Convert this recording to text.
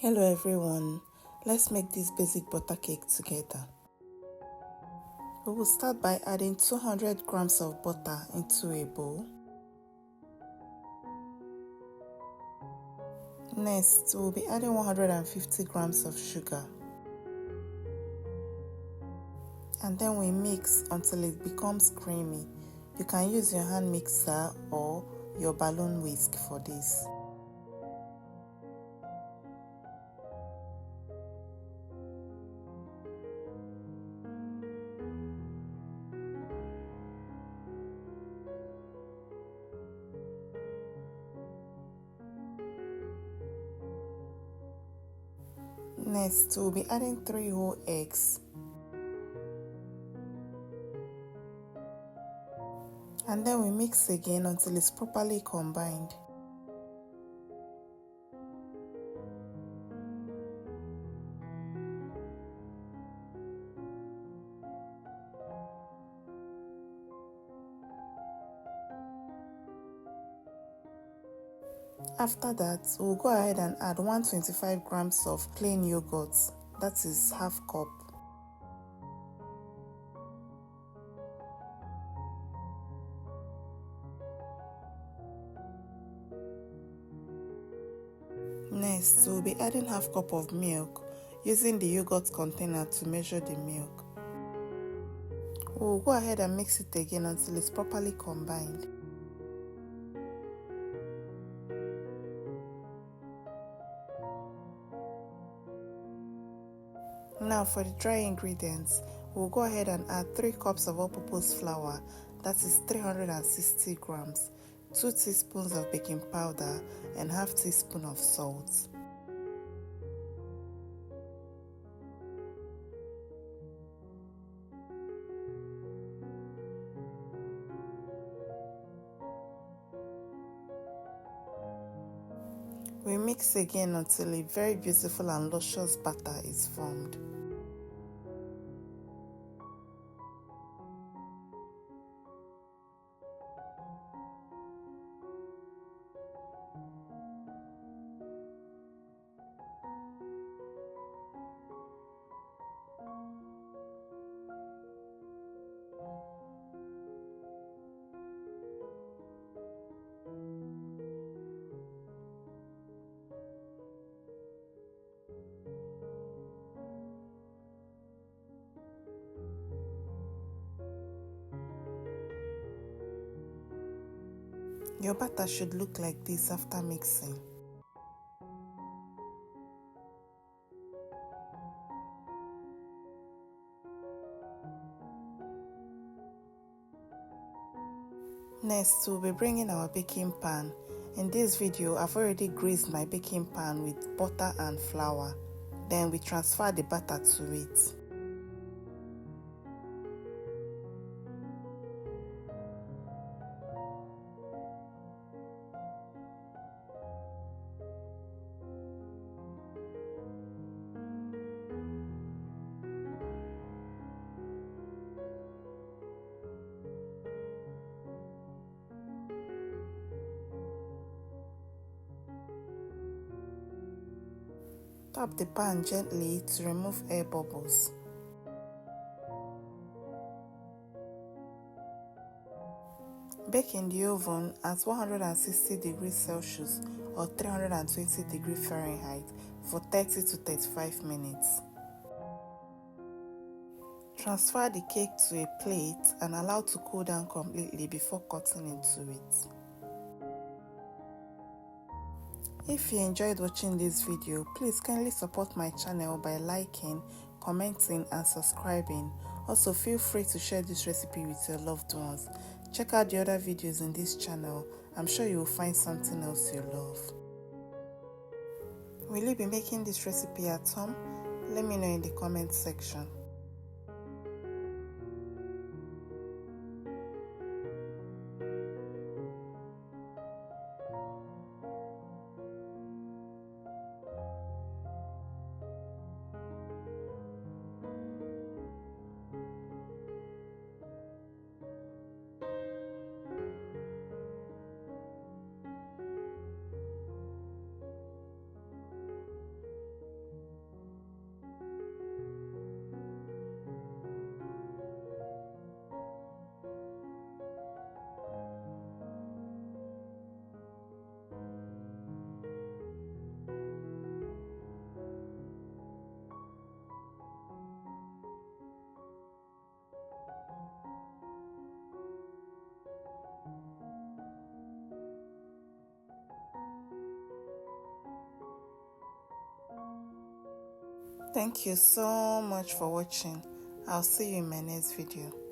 Hello everyone, let's make this basic butter cake together. We will start by adding 200 grams of butter into a bowl. Next, we will be adding 150 grams of sugar. And then we mix until it becomes creamy. You can use your hand mixer or your balloon whisk for this. Next, we'll be adding 3 whole eggs. And then we mix again until it's properly combined. After that, we'll go ahead and add 125 grams of plain yogurt, that is half cup. Next, we'll be adding half cup of milk, using the yogurt container to measure the milk. We'll go ahead and mix it again until it's properly combined. Now for the dry ingredients, we'll go ahead and add 3 cups of all-purpose flour, that is 360 grams, 2 teaspoons of baking powder and half teaspoon of salt. We mix again until a very beautiful and luscious batter is formed. Your batter should look like this after mixing. Next, we'll be bringing our baking pan. In this video, I've already greased my baking pan with butter and flour. Then we transfer the batter to it. Tap the pan gently to remove air bubbles. Bake in the oven at 160 degrees Celsius or 320 degrees Fahrenheit for 30 to 35 minutes. Transfer the cake to a plate and allow to cool down completely before cutting into it. If you enjoyed watching this video, please kindly support my channel by liking, commenting and subscribing. Also feel free to share this recipe with your loved ones. Check out the other videos in this channel. I'm sure you will find something else you love. Will you be making this recipe at home? Let me know in the comment section. Thank you so much for watching. I'll see you in my next video.